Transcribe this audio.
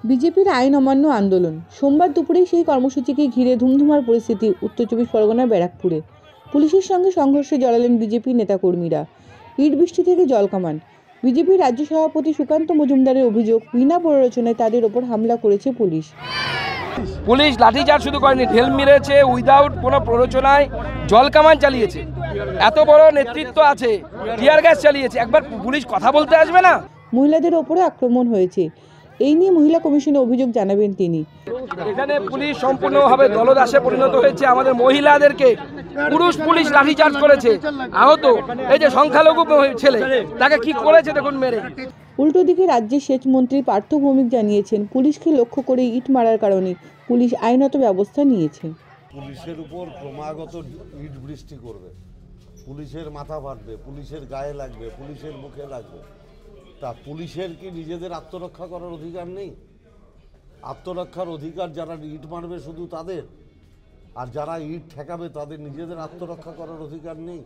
বিজেপির আইন অমান্য আন্দোলন। সোমবার দুপুরেই সেই কর্মসূচিকে ঘিরে ধুমধুমার পরিস্থিতি উত্তর চব্বিশ পরগনার ব্যারাকপুরে। পুলিশের সঙ্গে সংঘর্ষে জড়ালেন বিজেপি নেতাকর্মীরা। ইট বৃষ্টি থেকে জলকামান। বিজেপির রাজ্য সভাপতি সুকান্ত মজুমদারের অভিযোগ, বিনা প্ররোচনায় তাদের ওপর হামলা করেছে পুলিশ। পুলিশ লাঠিচার্জ শুধু করেনি, ঢেল মেরেছে, উইদাউট কোনো প্ররোচনায় জলকামান চালিয়েছে। এত বড় নেতৃত্ব আছে, টিয়ার গ্যাস চালিয়েছে, একবার পুলিশ কথা বলতে আসবে না? মহিলাদের ওপরে আক্রমণ হয়েছে, এই নিয়ে মহিলা কমিশনে অভিযোগ জানাবেন তিনি। এখানে পুলিশ সম্পূর্ণভাবে দলদাসে পরিণত হয়েছে। আমাদের মহিলাদেরকে পুলিশ লাঠিচার্জ করেছে, আহত। এই যে সংখ্যালঘু ছেলে, তাকে কি করেছে দেখুন, মেরে। উল্টো দিকে রাজ্যের সেচ মন্ত্রী পার্থ ভৌমিক জানিয়েছেন, পুলিশকে লক্ষ্য করে ইট মারার কারণে পুলিশ আইনত ব্যবস্থা নিয়েছে। পুলিশের উপর ক্রমাগত ইট বৃষ্টি করবে, পুলিশের মাথা ফাটবে, পুলিশের গায়ে লাগবে, পুলিশের মুখে লাগবে। তা পুলিশের কি নিজেদের আত্মরক্ষা করার অধিকার নেই? আত্মরক্ষার অধিকার যারা ইট মারবে শুধু তাদের, আর যারা ইট ঠেকাবে তাদের নিজেদের আত্মরক্ষা করার অধিকার নেই?